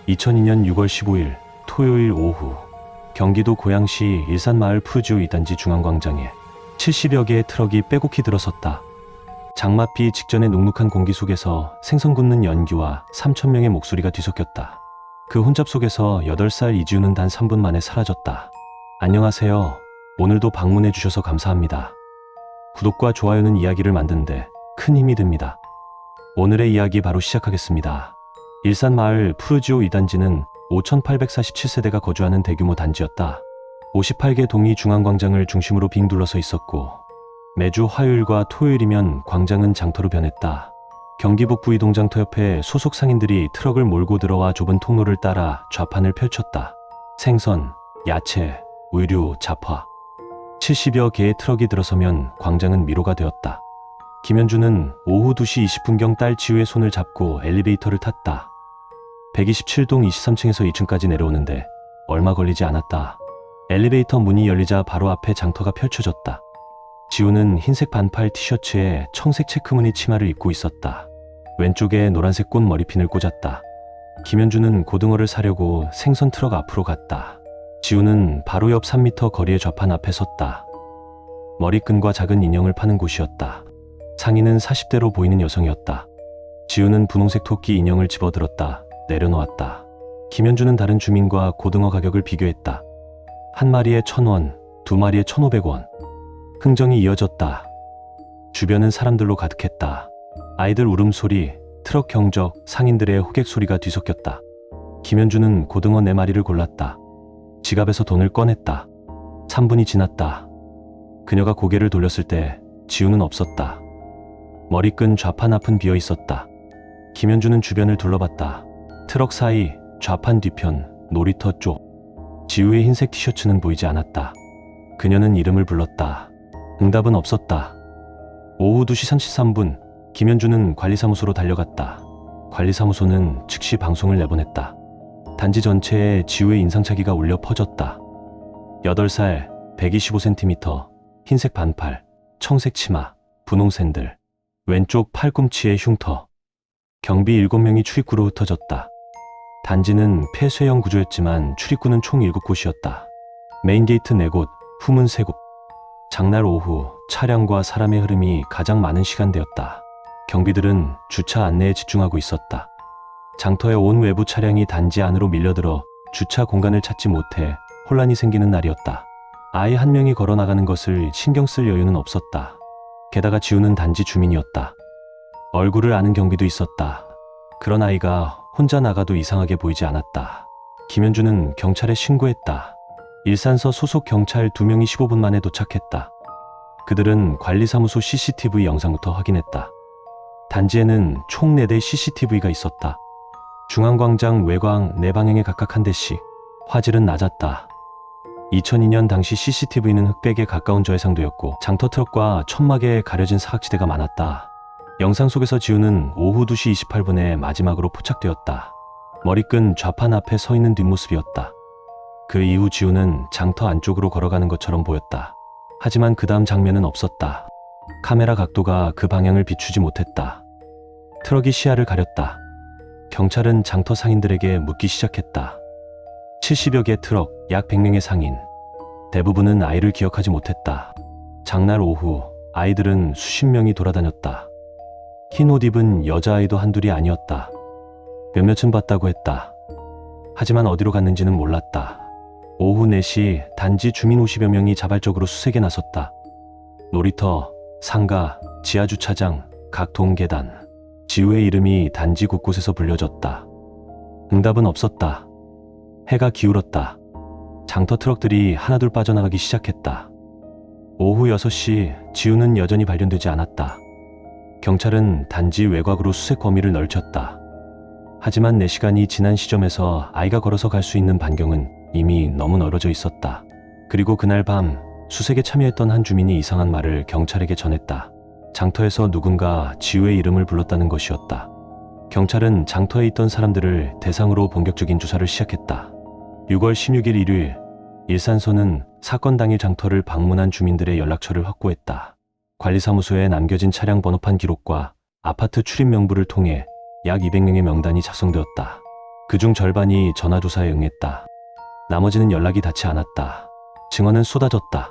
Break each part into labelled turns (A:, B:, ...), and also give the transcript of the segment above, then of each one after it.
A: 2002년 6월 15일 토요일 오후 경기도 고양시 일산마을 푸르지오 2단지 중앙광장에 70여 개의 트럭이 빼곡히 들어섰다. 장맛비 직전의 눅눅한 공기 속에서 생선 굽는 연기와 3,000명의 목소리가 뒤섞였다. 그 혼잡 속에서 8살 이지우는 단 3분 만에 사라졌다. 안녕하세요. 오늘도 방문해 주셔서 감사합니다. 구독과 좋아요는 이야기를 만드는데 큰 힘이 됩니다. 오늘의 이야기 바로 시작하겠습니다. 일산마을 푸르지오 2단지는 5,847세대가 거주하는 대규모 단지였다. 58개 동이 중앙광장을 중심으로 빙 둘러서 있었고 매주 화요일과 토요일이면 광장은 장터로 변했다. 경기 북부 이동장터 옆에 소속 상인들이 트럭을 몰고 들어와 좁은 통로를 따라 좌판을 펼쳤다. 생선, 야채, 의류, 잡화 70여 개의 트럭이 들어서면 광장은 미로가 되었다. 김현주는 오후 2시 20분경 딸 지우의 손을 잡고 엘리베이터를 탔다. 127동 23층에서 2층까지 내려오는데 얼마 걸리지 않았다. 엘리베이터 문이 열리자 바로 앞에 장터가 펼쳐졌다. 지우는 흰색 반팔 티셔츠에 청색 체크무늬 치마를 입고 있었다. 왼쪽에 노란색 꽃 머리핀을 꽂았다. 김현주는 고등어를 사려고 생선 트럭 앞으로 갔다. 지우는 바로 옆 3m 거리의 좌판 앞에 섰다. 머리끈과 작은 인형을 파는 곳이었다. 상인은 40대로 보이는 여성이었다. 지우는 분홍색 토끼 인형을 집어들었다. 내려놓았다. 김현주는 다른 주민과 고등어 가격을 비교했다. 한 마리에 1,000원, 두 마리에 1,500원. 흥정이 이어졌다. 주변은 사람들로 가득했다. 아이들 울음소리, 트럭 경적, 상인들의 호객 소리가 뒤섞였다. 김현주는 고등어 4마리를 골랐다. 지갑에서 돈을 꺼냈다. 3분이 지났다. 그녀가 고개를 돌렸을 때 지우는 없었다. 머리끈 좌판 앞은 비어 있었다. 김현주는 주변을 둘러봤다. 트럭 사이, 좌판 뒤편, 놀이터 쪽. 지우의 흰색 티셔츠는 보이지 않았다. 그녀는 이름을 불렀다. 응답은 없었다. 오후 2시 33분, 김현주는 관리사무소로 달려갔다. 관리사무소는 즉시 방송을 내보냈다. 단지 전체에 지우의 인상착의가 울려 퍼졌다. 8살, 125cm, 흰색 반팔, 청색 치마, 분홍 샌들, 왼쪽 팔꿈치에 흉터. 경비 7명이 출입구로 흩어졌다. 단지는 폐쇄형 구조였지만 출입구는 총 7곳이었다. 메인게이트 4곳, 후문 3곳. 장날 오후 차량과 사람의 흐름이 가장 많은 시간대였다. 경비들은 주차 안내에 집중하고 있었다. 장터의 온 외부 차량이 단지 안으로 밀려들어 주차 공간을 찾지 못해 혼란이 생기는 날이었다. 아이 한 명이 걸어나가는 것을 신경 쓸 여유는 없었다. 게다가 지우는 단지 주민이었다. 얼굴을 아는 경비도 있었다. 그런 아이가 혼자 나가도 이상하게 보이지 않았다. 김현주는 경찰에 신고했다. 일산서 소속 경찰 2명이 15분 만에 도착했다. 그들은 관리사무소 CCTV 영상부터 확인했다. 단지에는 총 4대의 CCTV가 있었다. 중앙광장 외광 4방향에 각각 한 대씩. 화질은 낮았다. 2002년 당시 CCTV는 흑백에 가까운 저해상도였고 장터 트럭과 천막에 가려진 사각지대가 많았다. 영상 속에서 지우는 오후 2시 28분에 마지막으로 포착되었다. 머리끈 좌판 앞에 서 있는 뒷모습이었다. 그 이후 지우는 장터 안쪽으로 걸어가는 것처럼 보였다. 하지만 그 다음 장면은 없었다. 카메라 각도가 그 방향을 비추지 못했다. 트럭이 시야를 가렸다. 경찰은 장터 상인들에게 묻기 시작했다. 70여 개 트럭, 약 100명의 상인. 대부분은 아이를 기억하지 못했다. 장날 오후 아이들은 수십 명이 돌아다녔다. 흰 옷 입은 여자아이도 한둘이 아니었다. 몇몇은 봤다고 했다. 하지만 어디로 갔는지는 몰랐다. 오후 4시 단지 주민 50여 명이 자발적으로 수색에 나섰다. 놀이터, 상가, 지하주차장, 각 동계단. 지우의 이름이 단지 곳곳에서 불려졌다. 응답은 없었다. 해가 기울었다. 장터 트럭들이 하나둘 빠져나가기 시작했다. 오후 6시 지우는 여전히 발견되지 않았다. 경찰은 단지 외곽으로 수색 범위를 넓혔다. 하지만 4시간이 지난 시점에서 아이가 걸어서 갈 수 있는 반경은 이미 너무 멀어져 있었다. 그리고 그날 밤 수색에 참여했던 한 주민이 이상한 말을 경찰에게 전했다. 장터에서 누군가 지우의 이름을 불렀다는 것이었다. 경찰은 장터에 있던 사람들을 대상으로 본격적인 조사를 시작했다. 6월 16일 일요일, 일산서는 사건 당일 장터를 방문한 주민들의 연락처를 확보했다. 관리사무소에 남겨진 차량 번호판 기록과 아파트 출입 명부를 통해 약 200명의 명단이 작성되었다. 그중 절반이 전화조사에 응했다. 나머지는 연락이 닿지 않았다. 증언은 쏟아졌다.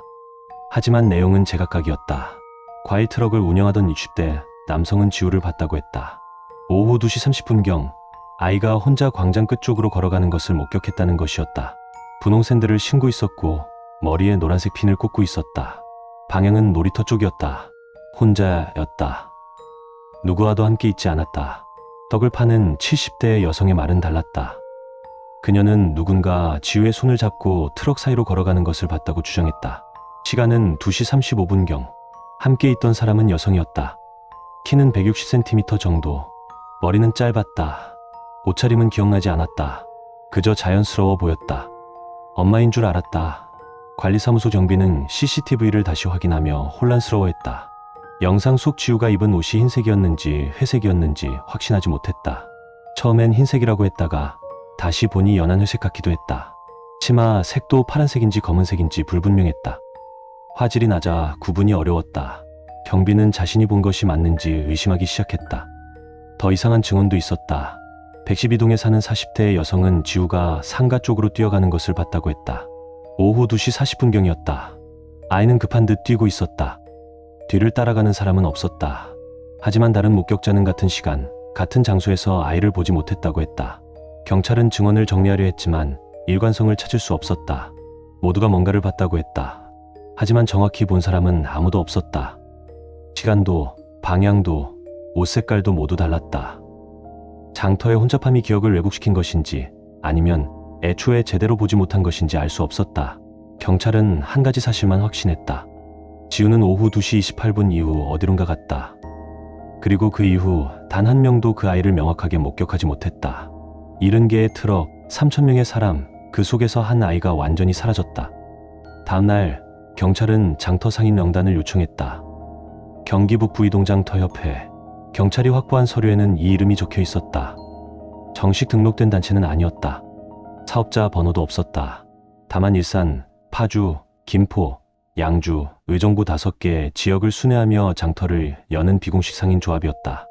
A: 하지만 내용은 제각각이었다. 과일 트럭을 운영하던 60대 남성은 지우를 봤다고 했다. 오후 2시 30분경 아이가 혼자 광장 끝쪽으로 걸어가는 것을 목격했다는 것이었다. 분홍 샌들을 신고 있었고 머리에 노란색 핀을 꽂고 있었다. 방향은 놀이터 쪽이었다. 혼자였다. 누구와도 함께 있지 않았다. 떡을 파는 70대의 여성의 말은 달랐다. 그녀는 누군가 지우의 손을 잡고 트럭 사이로 걸어가는 것을 봤다고 주장했다. 시간은 2시 35분경. 함께 있던 사람은 여성이었다. 키는 160cm 정도. 머리는 짧았다. 옷차림은 기억나지 않았다. 그저 자연스러워 보였다. 엄마인 줄 알았다. 관리사무소 경비는 CCTV를 다시 확인하며 혼란스러워했다. 영상 속 지우가 입은 옷이 흰색이었는지 회색이었는지 확신하지 못했다. 처음엔 흰색이라고 했다가 다시 보니 연한 회색 같기도 했다. 치마 색도 파란색인지 검은색인지 불분명했다. 화질이 낮아 구분이 어려웠다. 경비는 자신이 본 것이 맞는지 의심하기 시작했다. 더 이상한 증언도 있었다. 112동에 사는 40대의 여성은 지우가 상가 쪽으로 뛰어가는 것을 봤다고 했다. 오후 2시 40분경이었다. 아이는 급한 듯 뛰고 있었다. 뒤를 따라가는 사람은 없었다. 하지만 다른 목격자는 같은 시간, 같은 장소에서 아이를 보지 못했다고 했다. 경찰은 증언을 정리하려 했지만 일관성을 찾을 수 없었다. 모두가 뭔가를 봤다고 했다. 하지만 정확히 본 사람은 아무도 없었다. 시간도, 방향도, 옷 색깔도 모두 달랐다. 장터의 혼잡함이 기억을 왜곡시킨 것인지 아니면 애초에 제대로 보지 못한 것인지 알 수 없었다. 경찰은 한 가지 사실만 확신했다. 지우는 오후 2시 28분 이후 어디론가 갔다. 그리고 그 이후 단 한 명도 그 아이를 명확하게 목격하지 못했다. 70개의 트럭, 3,000명의 사람, 그 속에서 한 아이가 완전히 사라졌다. 다음날 경찰은 장터 상인 명단을 요청했다. 경기 북부 이동장터협회. 경찰이 확보한 서류에는 이 이름이 적혀 있었다. 정식 등록된 단체는 아니었다. 사업자 번호도 없었다. 다만 일산, 파주, 김포, 양주, 의정부 5개의 지역을 순회하며 장터를 여는 비공식 상인 조합이었다.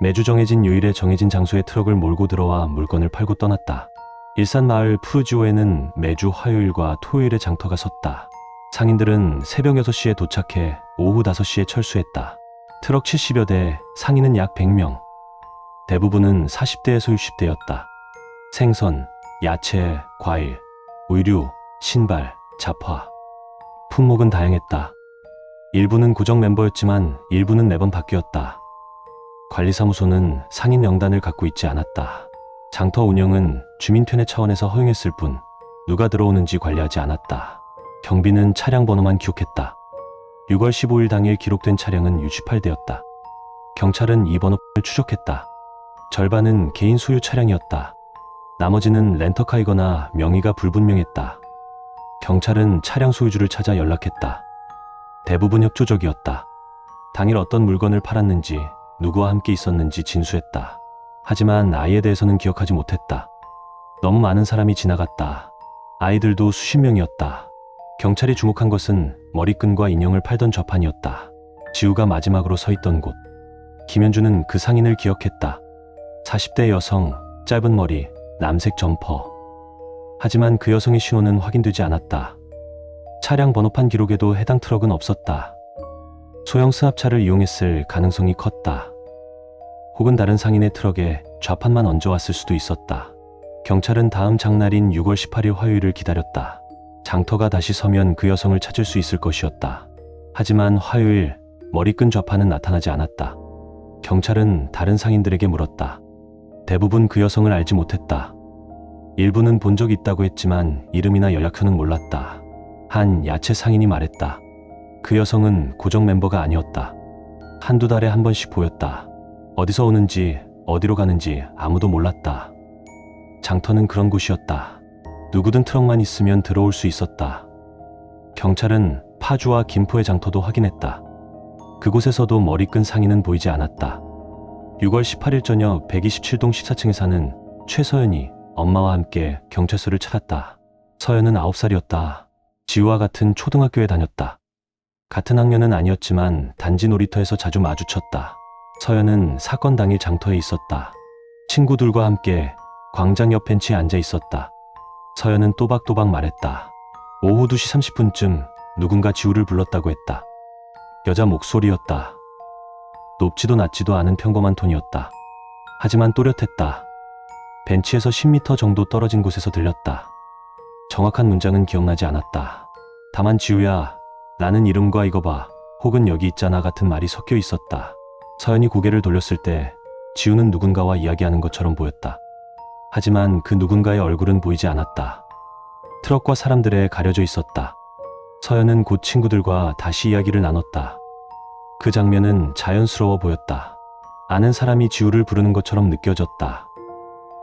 A: 매주 정해진 요일에 정해진 장소에 트럭을 몰고 들어와 물건을 팔고 떠났다. 일산 마을 푸르지오에는 매주 화요일과 토요일에 장터가 섰다. 상인들은 새벽 6시에 도착해 오후 5시에 철수했다. 트럭 70여 대, 상인은 약 100명. 대부분은 40대에서 60대였다. 생선, 야채, 과일, 의류, 신발, 잡화. 품목은 다양했다. 일부는 고정 멤버였지만 일부는 매번 바뀌었다. 관리사무소는 상인 명단을 갖고 있지 않았다. 장터 운영은 주민퇴내 차원에서 허용했을 뿐 누가 들어오는지 관리하지 않았다. 경비는 차량 번호만 기록했다. 6월 15일 당일 기록된 차량은 68대였다. 경찰은 이 번호를 추적했다. 절반은 개인 소유 차량이었다. 나머지는 렌터카이거나 명의가 불분명했다. 경찰은 차량 소유주를 찾아 연락했다. 대부분 협조적이었다. 당일 어떤 물건을 팔았는지, 누구와 함께 있었는지 진술했다. 하지만 아이에 대해서는 기억하지 못했다. 너무 많은 사람이 지나갔다. 아이들도 수십 명이었다. 경찰이 주목한 것은 머리끈과 인형을 팔던 좌판이었다. 지우가 마지막으로 서 있던 곳. 김현주는 그 상인을 기억했다. 40대 여성, 짧은 머리, 남색 점퍼. 하지만 그 여성의 신원은 확인되지 않았다. 차량 번호판 기록에도 해당 트럭은 없었다. 소형 승합차를 이용했을 가능성이 컸다. 혹은 다른 상인의 트럭에 좌판만 얹어왔을 수도 있었다. 경찰은 다음 장날인 6월 18일 화요일을 기다렸다. 장터가 다시 서면 그 여성을 찾을 수 있을 것이었다. 하지만 화요일 머리끈 좌판은 나타나지 않았다. 경찰은 다른 상인들에게 물었다. 대부분 그 여성을 알지 못했다. 일부는 본 적이 있다고 했지만 이름이나 연락처는 몰랐다. 한 야채 상인이 말했다. 그 여성은 고정 멤버가 아니었다. 한두 달에 한 번씩 보였다. 어디서 오는지 어디로 가는지 아무도 몰랐다. 장터는 그런 곳이었다. 누구든 트럭만 있으면 들어올 수 있었다. 경찰은 파주와 김포의 장터도 확인했다. 그곳에서도 머리끈 상인은 보이지 않았다. 6월 18일 저녁 127동 14층에 사는 최서연이 엄마와 함께 경찰서를 찾았다. 서연은 9살이었다. 지우와 같은 초등학교에 다녔다. 같은 학년은 아니었지만 단지 놀이터에서 자주 마주쳤다. 서연은 사건 당일 장터에 있었다. 친구들과 함께 광장 옆 벤치에 앉아 있었다. 서연은 또박또박 말했다. 오후 2시 30분쯤 누군가 지우를 불렀다고 했다. 여자 목소리였다. 높지도 낮지도 않은 평범한 톤이었다. 하지만 또렷했다. 벤치에서 10m 정도 떨어진 곳에서 들렸다. 정확한 문장은 기억나지 않았다. 다만 지우야, 라는 이름과 이거 봐, 혹은 여기 있잖아 같은 말이 섞여 있었다. 서연이 고개를 돌렸을 때 지우는 누군가와 이야기하는 것처럼 보였다. 하지만 그 누군가의 얼굴은 보이지 않았다. 트럭과 사람들에 가려져 있었다. 서연은 곧 친구들과 다시 이야기를 나눴다. 그 장면은 자연스러워 보였다. 아는 사람이 지우를 부르는 것처럼 느껴졌다.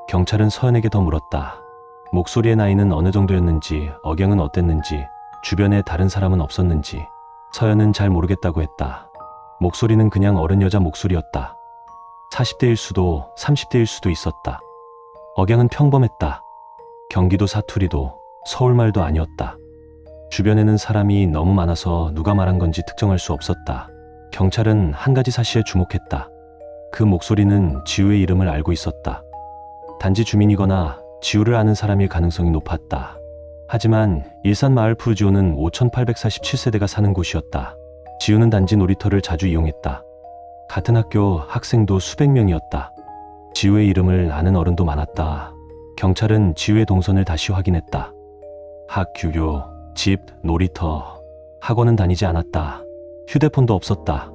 A: 경찰은 서연에게 더 물었다. 목소리의 나이는 어느 정도였는지, 억양은 어땠는지, 주변에 다른 사람은 없었는지. 서연은 잘 모르겠다고 했다. 목소리는 그냥 어른 여자 목소리였다. 40대일 수도 30대일 수도 있었다. 억양은 평범했다. 경기도 사투리도 서울말도 아니었다. 주변에는 사람이 너무 많아서 누가 말한 건지 특정할 수 없었다. 경찰은 한 가지 사실에 주목했다. 그 목소리는 지우의 이름을 알고 있었다. 단지 주민이거나 지우를 아는 사람일 가능성이 높았다. 하지만 일산마을 푸르지오는 5847세대가 사는 곳이었다. 지우는 단지 놀이터를 자주 이용했다. 같은 학교 학생도 수백 명이었다. 지우의 이름을 아는 어른도 많았다. 경찰은 지우의 동선을 다시 확인했다. 학교, 집, 놀이터, 학원은 다니지 않았다. 휴대폰도 없었다.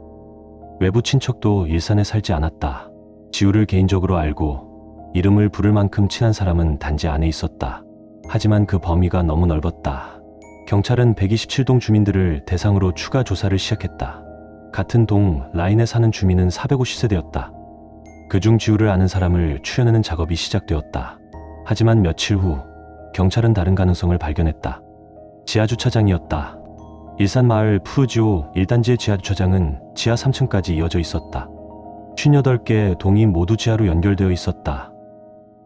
A: 외부 친척도 일산에 살지 않았다. 지우를 개인적으로 알고 이름을 부를 만큼 친한 사람은 단지 안에 있었다. 하지만 그 범위가 너무 넓었다. 경찰은 127동 주민들을 대상으로 추가 조사를 시작했다. 같은 동 라인에 사는 주민은 450세대였다. 그중 지우를 아는 사람을 추려내는 작업이 시작되었다. 하지만 며칠 후 경찰은 다른 가능성을 발견했다. 지하주차장이었다. 일산마을 푸르지오 1단지의 지하주차장은 지하 3층까지 이어져 있었다. 58개 동이 모두 지하로 연결되어 있었다.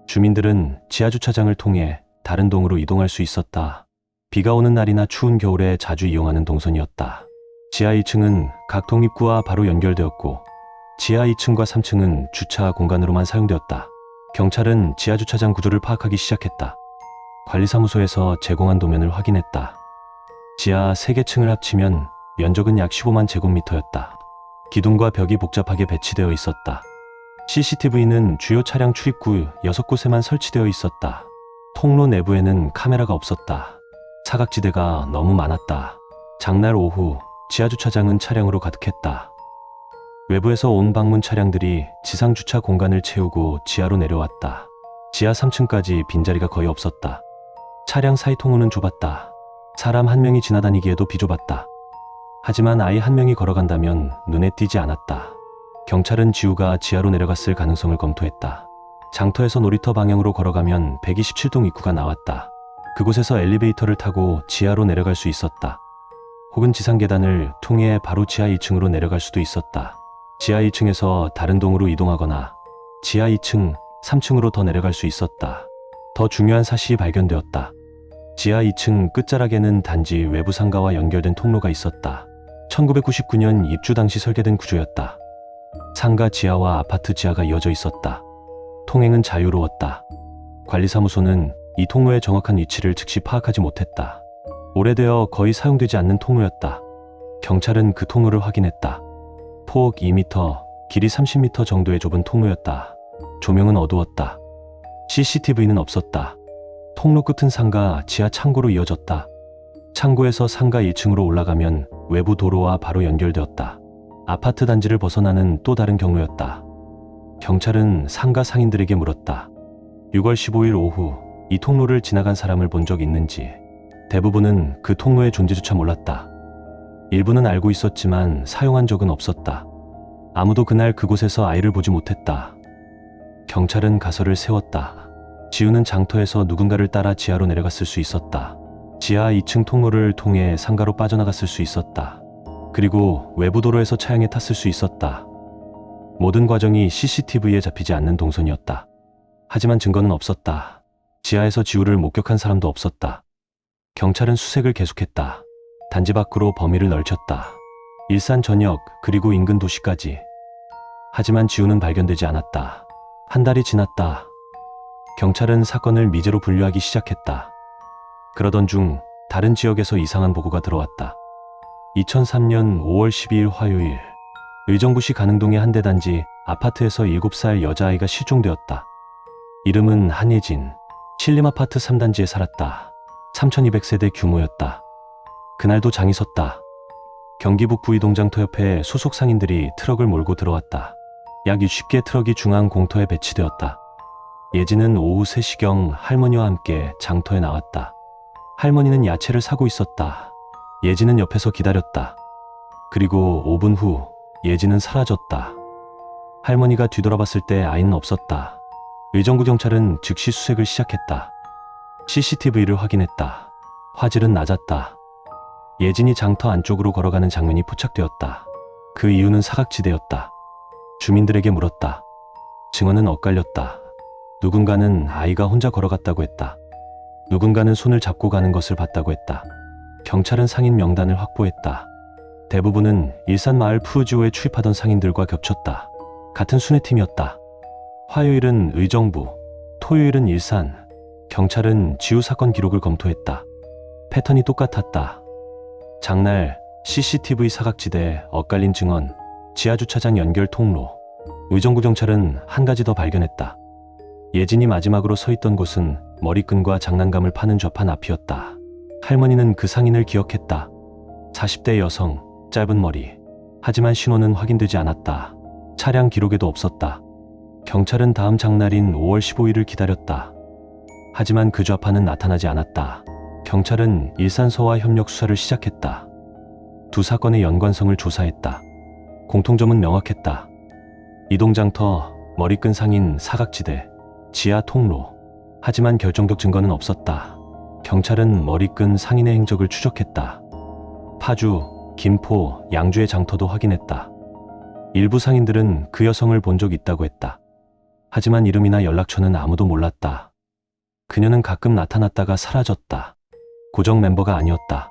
A: 주민들은 지하주차장을 통해 다른 동으로 이동할 수 있었다. 비가 오는 날이나 추운 겨울에 자주 이용하는 동선이었다. 지하 1층은 각 동 입구와 바로 연결되었고 지하 2층과 3층은 주차 공간으로만 사용되었다. 경찰은 지하주차장 구조를 파악하기 시작했다. 관리사무소에서 제공한 도면을 확인했다. 지하 3개 층을 합치면 면적은 약 15만 제곱미터였다. 기둥과 벽이 복잡하게 배치되어 있었다. CCTV는 주요 차량 출입구 6곳에만 설치되어 있었다. 통로 내부에는 카메라가 없었다. 사각지대가 너무 많았다. 장날 오후 지하주차장은 차량으로 가득했다. 외부에서 온 방문 차량들이 지상주차 공간을 채우고 지하로 내려왔다. 지하 3층까지 빈자리가 거의 없었다. 차량 사이 통로는 좁았다. 사람 한 명이 지나다니기에도 비좁았다. 하지만 아이 한 명이 걸어간다면 눈에 띄지 않았다. 경찰은 지우가 지하로 내려갔을 가능성을 검토했다. 장터에서 놀이터 방향으로 걸어가면 127동 입구가 나왔다. 그곳에서 엘리베이터를 타고 지하로 내려갈 수 있었다. 혹은 지상 계단을 통해 바로 지하 1층으로 내려갈 수도 있었다. 지하 1층에서 다른 동으로 이동하거나 지하 2층, 3층으로 더 내려갈 수 있었다. 더 중요한 사실이 발견되었다. 지하 2층 끝자락에는 단지 외부 상가와 연결된 통로가 있었다. 1999년 입주 당시 설계된 구조였다. 상가 지하와 아파트 지하가 이어져 있었다. 통행은 자유로웠다. 관리사무소는 이 통로의 정확한 위치를 즉시 파악하지 못했다. 오래되어 거의 사용되지 않는 통로였다. 경찰은 그 통로를 확인했다. 폭 2m, 길이 30m 정도의 좁은 통로였다. 조명은 어두웠다. CCTV는 없었다. 통로 끝은 상가 지하 창고로 이어졌다. 창고에서 상가 1층으로 올라가면 외부 도로와 바로 연결되었다. 아파트 단지를 벗어나는 또 다른 경로였다. 경찰은 상가 상인들에게 물었다. 6월 15일 오후 이 통로를 지나간 사람을 본 적 있는지. 대부분은 그 통로의 존재조차 몰랐다. 일부는 알고 있었지만 사용한 적은 없었다. 아무도 그날 그곳에서 아이를 보지 못했다. 경찰은 가설을 세웠다. 지우는 장터에서 누군가를 따라 지하로 내려갔을 수 있었다. 지하 2층 통로를 통해 상가로 빠져나갔을 수 있었다. 그리고 외부 도로에서 차량에 탔을 수 있었다. 모든 과정이 CCTV에 잡히지 않는 동선이었다. 하지만 증거는 없었다. 지하에서 지우를 목격한 사람도 없었다. 경찰은 수색을 계속했다. 단지 밖으로 범위를 넓혔다. 일산 전역 그리고 인근 도시까지. 하지만 지우는 발견되지 않았다. 한 달이 지났다. 경찰은 사건을 미제로 분류하기 시작했다. 그러던 중 다른 지역에서 이상한 보고가 들어왔다. 2003년 5월 12일 화요일, 의정부시 가능동의 한 대단지 아파트에서 7살 여자아이가 실종되었다. 이름은 한예진, 신림아파트 3단지에 살았다. 3200세대 규모였다. 그날도 장이 섰다. 경기 북부 이동장터 옆에 소속 상인들이 트럭을 몰고 들어왔다. 약 60개 트럭이 중앙 공터에 배치되었다. 예진은 오후 3시경 할머니와 함께 장터에 나왔다. 할머니는 야채를 사고 있었다. 예진은 옆에서 기다렸다. 그리고 5분 후 예진은 사라졌다. 할머니가 뒤돌아봤을 때 아이는 없었다. 의정부 경찰은 즉시 수색을 시작했다. CCTV를 확인했다. 화질은 낮았다. 예진이 장터 안쪽으로 걸어가는 장면이 포착되었다. 그 이유는 사각지대였다. 주민들에게 물었다. 증언은 엇갈렸다. 누군가는 아이가 혼자 걸어갔다고 했다. 누군가는 손을 잡고 가는 것을 봤다고 했다. 경찰은 상인 명단을 확보했다. 대부분은 일산마을 푸우지오에 출입하던 상인들과 겹쳤다. 같은 순회팀이었다. 화요일은 의정부, 토요일은 일산. 경찰은 지우 사건 기록을 검토했다. 패턴이 똑같았다. 장날, CCTV 사각지대, 엇갈린 증언, 지하주차장 연결 통로. 의정부 경찰은 한 가지 더 발견했다. 예진이 마지막으로 서 있던 곳은 머리끈과 장난감을 파는 좌판 앞이었다. 할머니는 그 상인을 기억했다. 40대 여성, 짧은 머리. 하지만 신원은 확인되지 않았다. 차량 기록에도 없었다. 경찰은 다음 장날인 5월 15일을 기다렸다. 하지만 그 좌판은 나타나지 않았다. 경찰은 일산서와 협력 수사를 시작했다. 두 사건의 연관성을 조사했다. 공통점은 명확했다. 이동장터, 머리끈 상인, 사각지대, 지하 통로. 하지만 결정적 증거는 없었다. 경찰은 머리끈 상인의 행적을 추적했다. 파주, 김포, 양주의 장터도 확인했다. 일부 상인들은 그 여성을 본 적 있다고 했다. 하지만 이름이나 연락처는 아무도 몰랐다. 그녀는 가끔 나타났다가 사라졌다. 고정 멤버가 아니었다.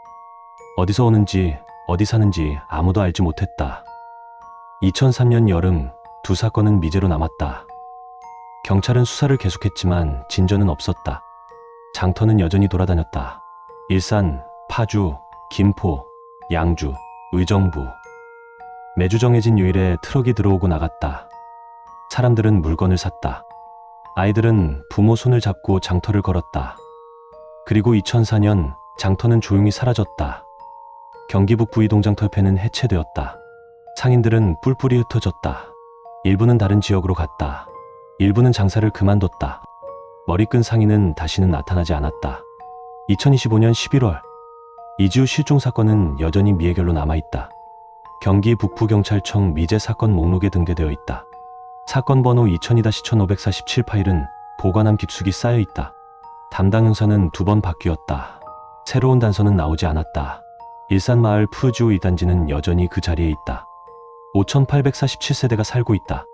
A: 어디서 오는지, 어디 사는지 아무도 알지 못했다. 2003년 여름, 두 사건은 미제로 남았다. 경찰은 수사를 계속했지만 진전은 없었다. 장터는 여전히 돌아다녔다. 일산, 파주, 김포, 양주, 의정부. 매주 정해진 요일에 트럭이 들어오고 나갔다. 사람들은 물건을 샀다. 아이들은 부모 손을 잡고 장터를 걸었다. 그리고 2004년 장터는 조용히 사라졌다. 경기 북부 이동장터 협회는 해체되었다. 상인들은 뿔뿔이 흩어졌다. 일부는 다른 지역으로 갔다. 일부는 장사를 그만뒀다. 머리끈 상인은 다시는 나타나지 않았다. 2025년 11월, 이지우 실종 사건은 여전히 미해결로 남아있다. 경기 북부경찰청 미제 사건 목록에 등재되어 있다. 사건 번호 2002-1547 파일은 보관함 깊숙이 쌓여 있다. 담당 형사는 2번 바뀌었다. 새로운 단서는 나오지 않았다. 일산마을 푸우지오 2단지는 여전히 그 자리에 있다. 5847세대가 살고 있다.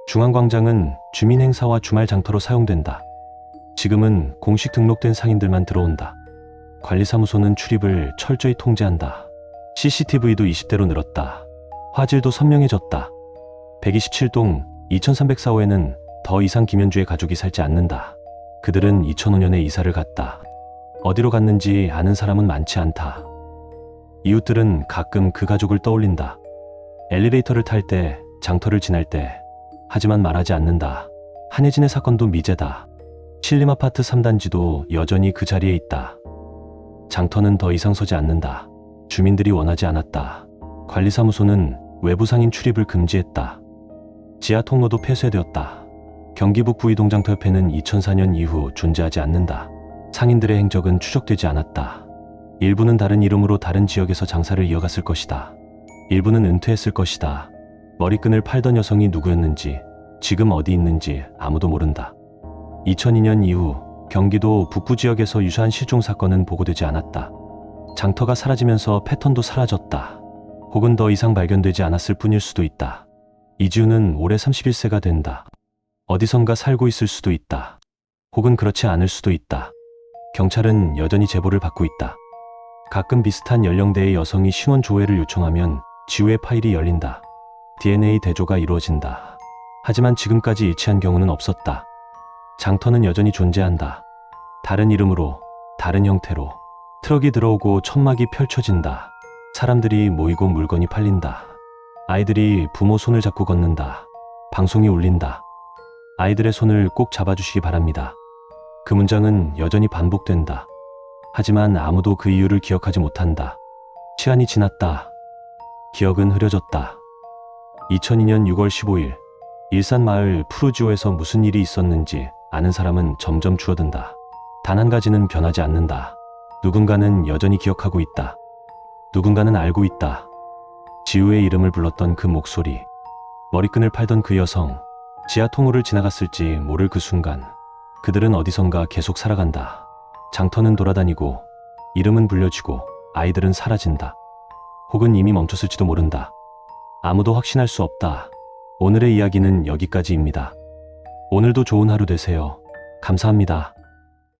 A: 중앙광장은 주민 행사와 주말 장터로 사용된다. 지금은 공식 등록된 상인들만 들어온다. 관리사무소는 출입을 철저히 통제한다. CCTV도 20대로 늘었다. 화질도 선명해졌다. 127동 2304호에는 더 이상 김현주의 가족이 살지 않는다. 그들은 2005년에 이사를 갔다. 어디로 갔는지 아는 사람은 많지 않다. 이웃들은 가끔 그 가족을 떠올린다. 엘리베이터를 탈 때, 장터를 지날 때. 하지만 말하지 않는다. 한예진의 사건도 미제다. 신림아파트 3단지도 여전히 그 자리에 있다. 장터는 더 이상 서지 않는다. 주민들이 원하지 않았다. 관리사무소는 외부 상인 출입을 금지했다. 지하 통로도 폐쇄되었다. 경기 북부 이동장터 협회는 2004년 이후 존재하지 않는다. 상인들의 행적은 추적되지 않았다. 일부는 다른 이름으로 다른 지역에서 장사를 이어갔을 것이다. 일부는 은퇴했을 것이다. 머리끈을 팔던 여성이 누구였는지, 지금 어디 있는지 아무도 모른다. 2002년 이후 경기도 북부 지역에서 유사한 실종 사건은 보고되지 않았다. 장터가 사라지면서 패턴도 사라졌다. 혹은 더 이상 발견되지 않았을 뿐일 수도 있다. 이지우는 올해 31세가 된다. 어디선가 살고 있을 수도 있다. 혹은 그렇지 않을 수도 있다. 경찰은 여전히 제보를 받고 있다. 가끔 비슷한 연령대의 여성이 신원 조회를 요청하면 지우의 파일이 열린다. DNA 대조가 이루어진다. 하지만 지금까지 일치한 경우는 없었다. 장터는 여전히 존재한다. 다른 이름으로, 다른 형태로. 트럭이 들어오고 천막이 펼쳐진다. 사람들이 모이고 물건이 팔린다. 아이들이 부모 손을 잡고 걷는다. 방송이 울린다. 아이들의 손을 꼭 잡아주시기 바랍니다. 그 문장은 여전히 반복된다. 하지만 아무도 그 이유를 기억하지 못한다. 시간이 지났다. 기억은 흐려졌다. 2002년 6월 15일, 일산 마을 푸르지오에서 무슨 일이 있었는지 아는 사람은 점점 줄어든다. 단 한 가지는 변하지 않는다. 누군가는 여전히 기억하고 있다. 누군가는 알고 있다. 지우의 이름을 불렀던 그 목소리, 머리끈을 팔던 그 여성, 지하 통로를 지나갔을지 모를 그 순간, 그들은 어디선가 계속 살아간다. 장터는 돌아다니고, 이름은 불려지고, 아이들은 사라진다. 혹은 이미 멈췄을지도 모른다. 아무도 확신할 수 없다. 오늘의 이야기는 여기까지입니다. 오늘도 좋은 하루 되세요. 감사합니다.